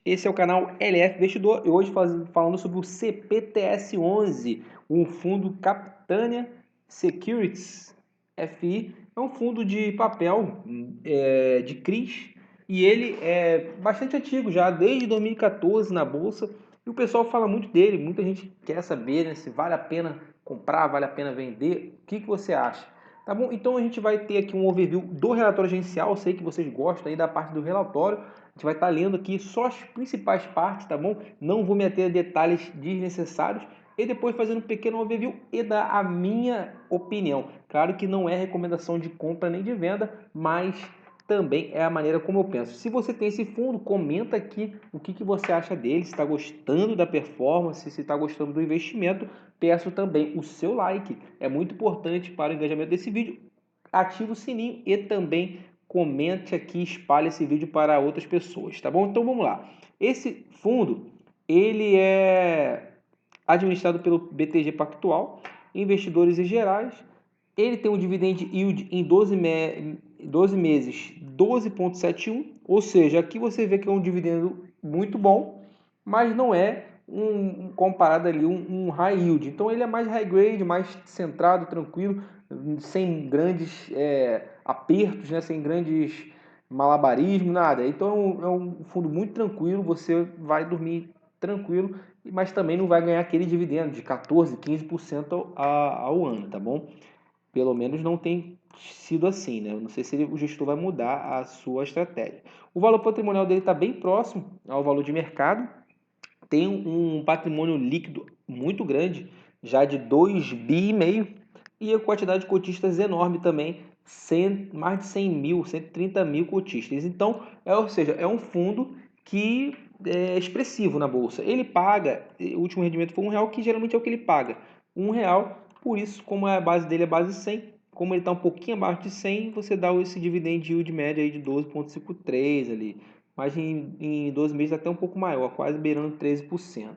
Esse é o canal LF Investidor e hoje falando sobre o CPTS11, um fundo Capitânia Securities FI. É um fundo de papel de CRIs e ele é bastante antigo já, desde 2014 na bolsa. E o pessoal fala muito dele, muita gente quer saber, né, se vale a pena comprar, vale a pena vender. O que você acha? Tá bom? Então a gente vai ter aqui um overview do relatório agencial. Eu sei que vocês gostam aí da parte do relatório. A gente vai estar lendo aqui só as principais partes, tá bom? Não vou meter detalhes desnecessários e depois fazendo um pequeno overview e dar a minha opinião. Claro que não é recomendação de compra nem de venda, mas também é a maneira como eu penso. Se você tem esse fundo, comenta aqui o que você acha dele, se está gostando da performance, se está gostando do investimento. Peço também o seu like, é muito importante para o engajamento desse vídeo. Ative o sininho e também comente aqui, espalhe esse vídeo para outras pessoas, tá bom? Então vamos lá. Esse fundo, ele é administrado pelo BTG Pactual, investidores em gerais. Ele tem um dividend yield em 12 meses 12,71, ou seja, aqui você vê que é um dividendo muito bom, mas não é comparado ali um high yield. Então ele é mais high grade, mais centrado, tranquilo, sem grandes apertos, né? Sem grandes malabarismo, nada. Então é um fundo muito tranquilo, você vai dormir tranquilo, mas também não vai ganhar aquele dividendo de 14, 15% ao ano, tá bom? Pelo menos não tem sido assim, né? Eu não sei se o gestor vai mudar a sua estratégia. O valor patrimonial dele está bem próximo ao valor de mercado, tem um patrimônio líquido muito grande, já de 2,5 bi, e a quantidade de cotistas enorme também, mais de 100 mil, 130 mil cotistas. Então, ou seja, é um fundo que é expressivo na bolsa. Ele paga, o último rendimento foi R$1, que geralmente é o que ele paga, R$1, por isso, como a base dele é base 100, como ele está um pouquinho abaixo de 100, você dá esse dividend yield médio aí de 12,53 ali, mas em 12 meses até um pouco maior, quase beirando 13%.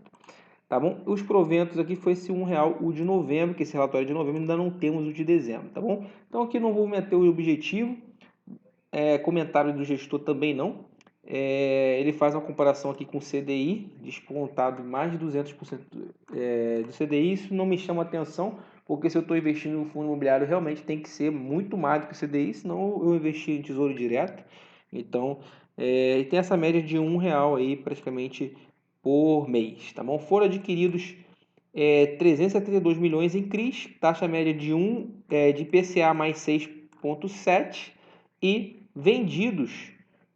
Tá bom? Os proventos aqui foi esse R$1, o de novembro, que esse relatório é de novembro, ainda não temos o de dezembro, tá bom? Então aqui não vou meter o objetivo, comentário do gestor também não. Ele faz uma comparação aqui com o CDI, descontado mais de 200% do CDI, isso não me chama atenção, porque se eu estou investindo no fundo imobiliário, realmente tem que ser muito mais do que o CDI, senão eu investi em tesouro direto. Então, tem essa média de R$1 aí, praticamente por mês, tá bom? Foram adquiridos 372 milhões em CRIs, taxa média de de IPCA mais 6,7 e vendidos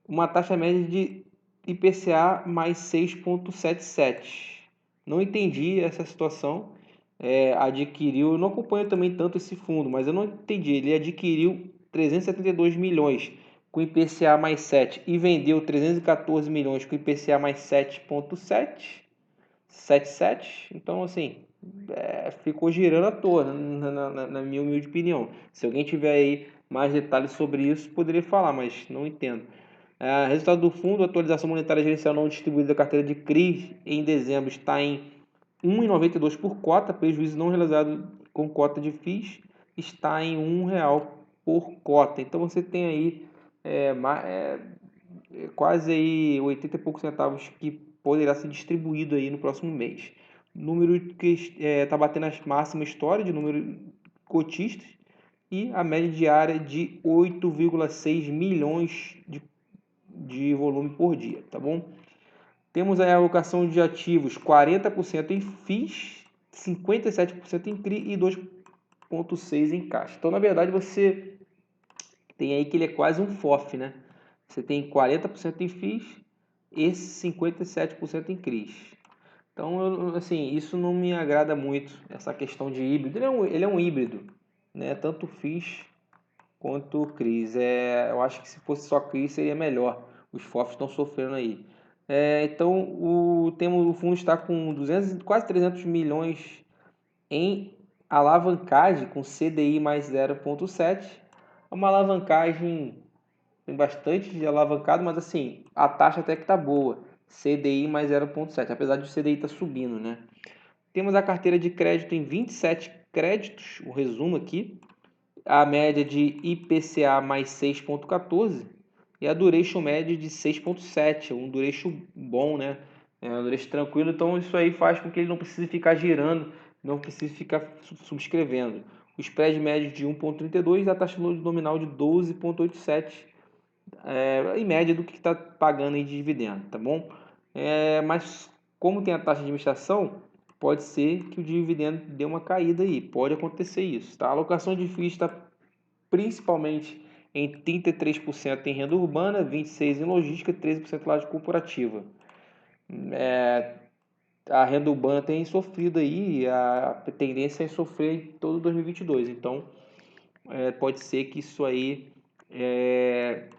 uma taxa média de IPCA mais 6,77. Não entendi essa situação. Adquiriu, eu não acompanho também tanto esse fundo, mas eu não entendi. Ele adquiriu 372 milhões com IPCA mais 7 e vendeu 314 milhões com IPCA mais 7,77. Então, assim, ficou girando à toa, na minha humilde opinião. Se alguém tiver aí mais detalhes sobre isso, poderia falar, mas não entendo. Resultado do fundo, atualização monetária gerencial não distribuída da carteira de CRIs em dezembro está em 1,92 por cota, prejuízo não realizado com cota de FIIs está em R$1 por cota. Então você tem aí quase aí 80 e poucos centavos que poderá ser distribuído aí no próximo mês. Número que está batendo as máximas história de número cotistas e a média diária de 8,6 milhões de volume por dia, tá bom? Temos a alocação de ativos 40% em FIIs, 57% em CRI e 2,6% em caixa. Então, na verdade, você tem aí que ele é quase um FOF, né? Você tem 40% em FIIs e 57% em CRIs. Então, assim, isso não me agrada muito, essa questão de híbrido. Ele é um híbrido, né? Tanto FIIs quanto CRIs. Eu acho que se fosse só CRIs seria melhor. Os FOFs estão sofrendo aí. Então, o fundo está com 200, quase 300 milhões em alavancagem, com CDI mais 0,7. É uma alavancagem, tem bastante de alavancado, mas assim, a taxa até que está boa. CDI mais 0,7, apesar de o CDI estar subindo, né? Temos a carteira de crédito em 27 créditos, o resumo aqui. A média de IPCA mais 6,14 e a duration média de 6,7, um duration bom, né? Um duration tranquilo, então isso aí faz com que ele não precise ficar girando, não precise ficar subscrevendo. O spread médio de 1,32 e a taxa nominal de 12,87, em média do que está pagando em dividendo, tá bom? Mas como tem a taxa de administração, pode ser que o dividendo dê uma caída aí, pode acontecer isso, tá? A alocação de FIIs está principalmente em 33% em renda urbana, 26% em logística, 13% laje corporativa. A renda urbana tem sofrido aí, a tendência é sofrer em todo 2022, então pode ser que isso aí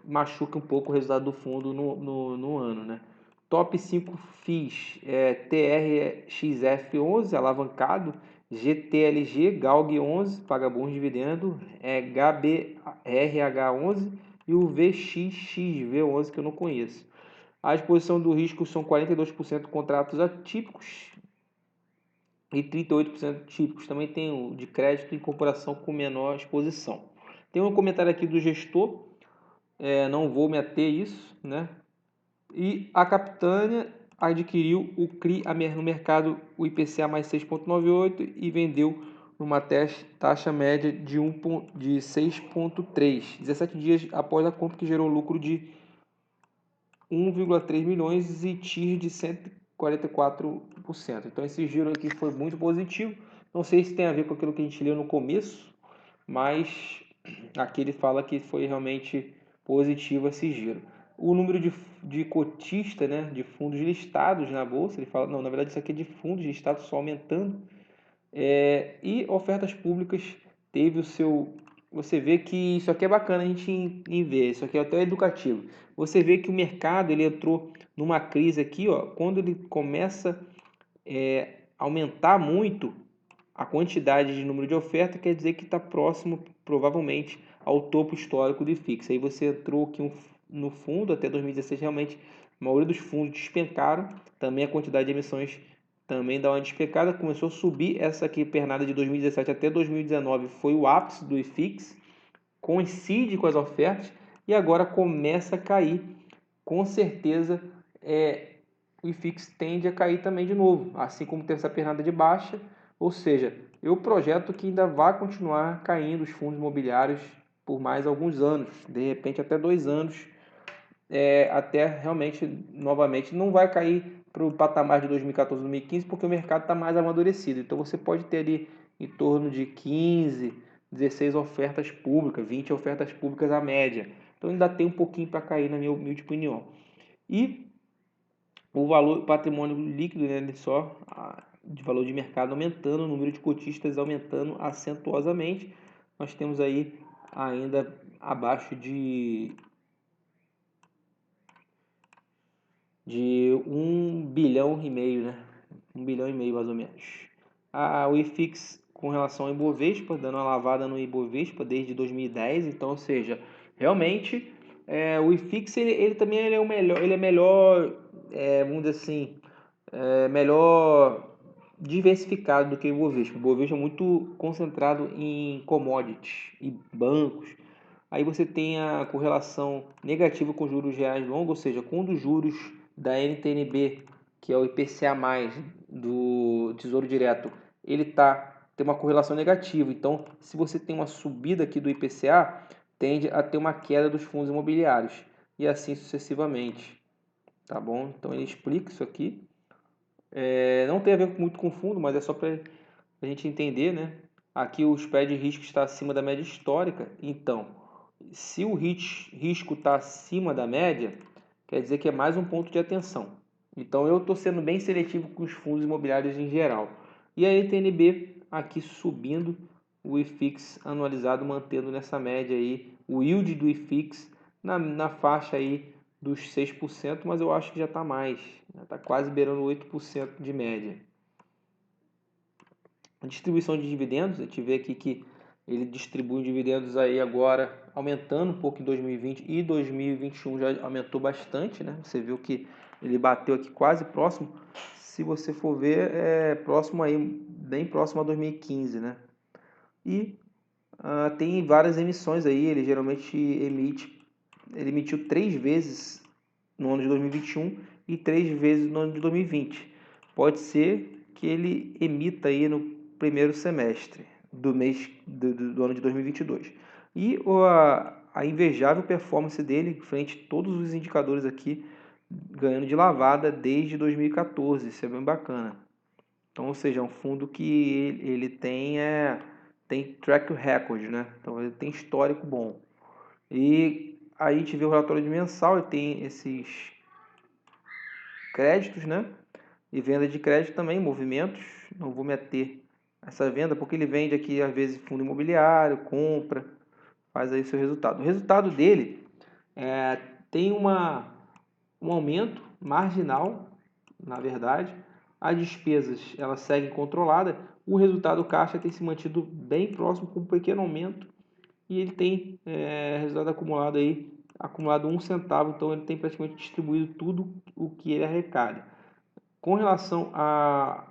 machuque um pouco o resultado do fundo no ano, né? Top 5 FIIs, TRXF11, alavancado, GTLG, GALG11, paga bons dividendos, GBRH11 e o VXXV11, que eu não conheço. A exposição do risco são 42% contratos atípicos e 38% típicos. Também tem o de crédito e incorporação com menor exposição. Tem um comentário aqui do gestor, não vou me ater a isso, né? E a Capitânia adquiriu o CRI no mercado, o IPCA mais 6,98 e vendeu numa taxa média de 6,3, 17 dias após a compra, que gerou lucro de 1,3 milhões e TIR de 144%. Então esse giro aqui foi muito positivo. Não sei se tem a ver com aquilo que a gente leu no começo, mas aqui ele fala que foi realmente positivo esse giro. O número de cotistas, né, de fundos listados na bolsa, ele fala, não, na verdade isso aqui é de fundos listados só aumentando. E ofertas públicas teve o seu. Você vê que isso aqui é bacana a gente ver, isso aqui é até educativo. Você vê que o mercado ele entrou numa crise aqui, ó, quando ele começa a aumentar muito a quantidade de número de oferta, quer dizer que está próximo, provavelmente, ao topo histórico do IFIX. Aí você entrou aqui no fundo, até 2016, realmente, a maioria dos fundos despencaram, também a quantidade de emissões também dá uma despencada, começou a subir. Essa aqui, pernada de 2017 até 2019, foi o ápice do IFIX, coincide com as ofertas, e agora começa a cair. Com certeza, o IFIX tende a cair também de novo, assim como teve essa pernada de baixa, ou seja, eu projeto que ainda vai continuar caindo os fundos imobiliários por mais alguns anos, de repente até 2 anos, até realmente, novamente, não vai cair para o patamar de 2014, 2015, porque o mercado está mais amadurecido. Então você pode ter ali em torno de 15, 16 ofertas públicas, 20 ofertas públicas a média. Então ainda tem um pouquinho para cair, na minha humilde opinião. E o valor patrimônio líquido, né, só de valor de mercado aumentando, o número de cotistas aumentando acentuosamente. Nós temos aí ainda abaixo de 1,5 bilhão, né? 1,5 bilhão mais ou menos. O IFIX com relação ao Ibovespa, dando uma lavada no Ibovespa desde 2010, então, ou seja, realmente o IFIX ele também ele é o melhor, ele é melhor, vamos dizer assim, melhor diversificado do que o Ibovespa. O Ibovespa é muito concentrado em commodities e bancos. Aí você tem a correlação negativa com juros reais longos, ou seja, quando os juros da NTN-B, que é o IPCA+, do Tesouro Direto, ele tem uma correlação negativa. Então, se você tem uma subida aqui do IPCA, tende a ter uma queda dos fundos imobiliários, e assim sucessivamente. Tá bom? Então, ele explica isso aqui. Não tem a ver muito com fundo, mas é só para a gente entender, né? Aqui o spread de risco está acima da média histórica, então, se o risco está acima da média, quer dizer que é mais um ponto de atenção. Então eu estou sendo bem seletivo com os fundos imobiliários em geral. E a NTN-B aqui subindo, o IFIX anualizado mantendo nessa média aí, o yield do IFIX na faixa aí dos 6%, mas eu acho que já está mais, está quase beirando 8% de média. A distribuição de dividendos, a gente vê aqui que ele distribui dividendos aí agora, aumentando um pouco em 2020 e 2021 já aumentou bastante, né? Você viu que ele bateu aqui quase próximo, se você for ver, próximo aí, bem próximo a 2015, né? E tem várias emissões aí, ele geralmente emite ele emitiu 3 vezes no ano de 2021 e 3 vezes no ano de 2020. Pode ser que ele emita aí no primeiro semestre do mês do ano de 2022. E a invejável performance dele frente a todos os indicadores aqui, ganhando de lavada desde 2014. Isso é bem bacana. Então, ou seja, é um fundo que ele tem track record, né? Então ele tem histórico bom. E aí a gente vê o relatório de mensal, ele tem esses créditos, né? E venda de crédito também, movimentos. Não vou meter essa venda porque ele vende aqui às vezes fundo imobiliário, compra, faz aí seu resultado. O resultado dele tem um aumento marginal, na verdade. As despesas elas seguem controladas. O resultado caixa tem se mantido bem próximo, com um pequeno aumento. E ele tem resultado acumulado 1 centavo, então ele tem praticamente distribuído tudo o que ele arrecada. Com relação à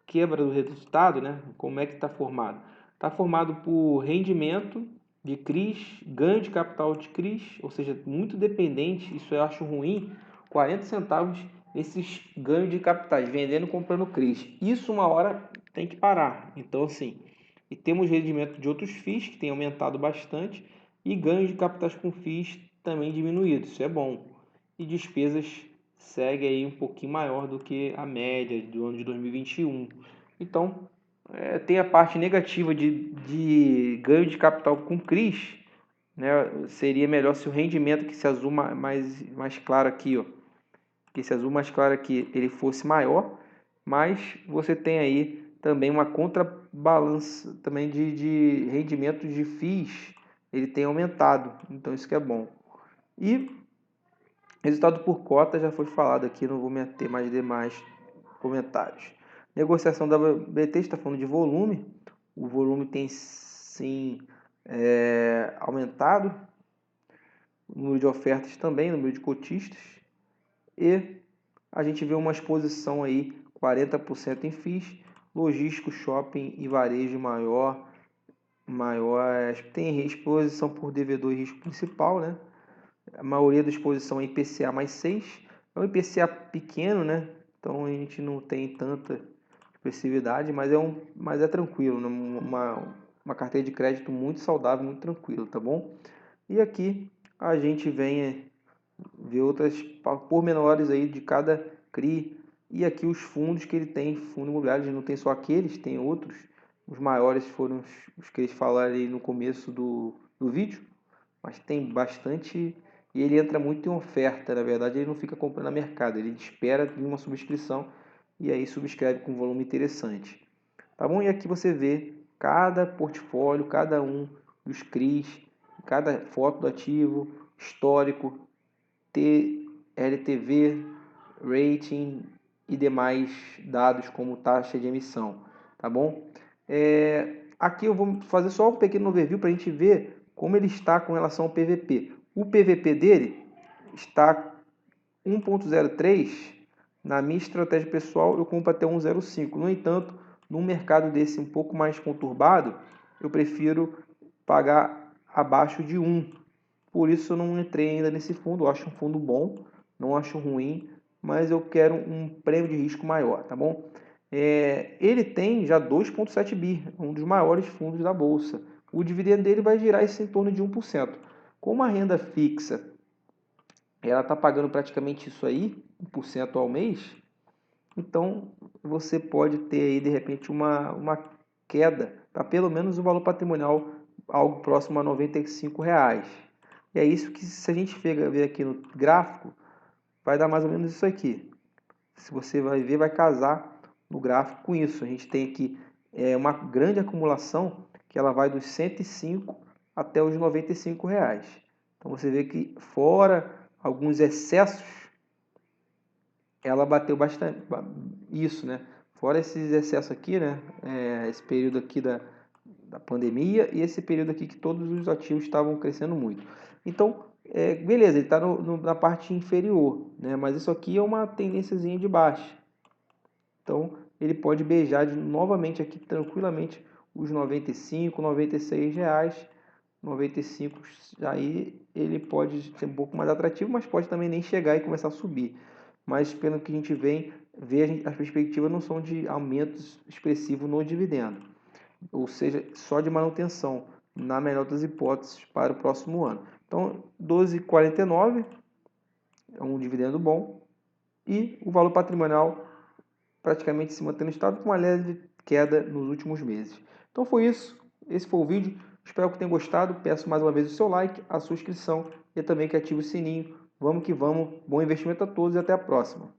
quebra do resultado, né, como é que está formado? Está formado por rendimento de CRIs, ganho de capital de CRIs, ou seja, muito dependente, isso eu acho ruim, 40 centavos esses ganhos de capitais, vendendo e comprando CRIs. Isso uma hora tem que parar. Então, assim, e temos rendimento de outros FIIs que tem aumentado bastante e ganhos de capitais com FIIs também diminuídos, isso é bom. E despesas segue aí um pouquinho maior do que a média do ano de 2021. Então, tem a parte negativa de ganho de capital com CRIs, né? Seria melhor se o rendimento, que esse azul mais claro aqui, ó, que esse azul mais claro aqui, ele fosse maior, mas você tem aí também uma contrabalança também de rendimento de FIIs, ele tem aumentado, então isso que é bom. E resultado por cota já foi falado aqui, não vou meter mais demais comentários. Negociação da BT está falando de volume. O volume tem sim aumentado. O número de ofertas também, o número de cotistas. E a gente vê uma exposição aí, 40% em FIIs, logístico, shopping e varejo maior. Tem exposição por devedor e risco principal, né? A maioria da exposição é IPCA mais 6. É um IPCA pequeno, né? Então a gente não tem tanta expressividade, mas é tranquilo, né? Uma carteira de crédito muito saudável, muito tranquilo, tá bom? E aqui a gente vem ver outras pormenores aí de cada CRI. E aqui os fundos que ele tem, fundo imobiliário, ele não tem só aqueles, tem outros. Os maiores foram os que eles falaram aí no começo do vídeo, mas tem bastante e ele entra muito em oferta, na verdade ele não fica comprando a mercado, ele espera vir uma subscrição e aí subscreve com um volume interessante. Tá bom? E aqui você vê cada portfólio, cada um dos CRIs, cada foto do ativo, histórico, LTV, rating e demais dados como taxa de emissão, tá bom? Aqui eu vou fazer só um pequeno overview para a gente ver como ele está com relação ao PVP. O PVP dele está 1.03, na minha estratégia pessoal eu compro até 1.05. No entanto, num mercado desse um pouco mais conturbado, eu prefiro pagar abaixo de 1. Por isso eu não entrei ainda nesse fundo, eu acho um fundo bom, não acho ruim, mas eu quero um prêmio de risco maior, tá bom? Ele tem já 2,7 bi, um dos maiores fundos da Bolsa. O dividendo dele vai girar isso em torno de 1%. Com uma renda fixa, ela está pagando praticamente isso aí, 1% ao mês, então você pode ter aí de repente uma queda para pelo menos o valor patrimonial algo próximo a R$ 95. E é isso que, se a gente ver aqui no gráfico, vai dar mais ou menos isso aqui. Se você vai ver, vai casar no gráfico com isso. A gente tem aqui uma grande acumulação que ela vai dos 105 até os R$ 95. Então você vê que fora alguns excessos, ela bateu bastante isso, né? Fora esses excessos aqui, né? Esse período aqui da pandemia e esse período aqui que todos os ativos estavam crescendo muito. Então, beleza, ele está na parte inferior, né? Mas isso aqui é uma tendênciazinha de baixa. Então, ele pode beijar novamente aqui tranquilamente os 95, 96 reais 95, aí ele pode ser um pouco mais atrativo, mas pode também nem chegar e começar a subir. Mas pelo que a gente vê, as perspectivas não são de aumentos expressivos no dividendo, ou seja, só de manutenção, na melhor das hipóteses, para o próximo ano. Então, 12,49 é um dividendo bom e o valor patrimonial praticamente se mantendo estável com uma leve queda nos últimos meses. Então foi isso, esse foi o vídeo, espero que tenham gostado, peço mais uma vez o seu like, a sua inscrição e também que ative o sininho. Vamos que vamos, bom investimento a todos e até a próxima.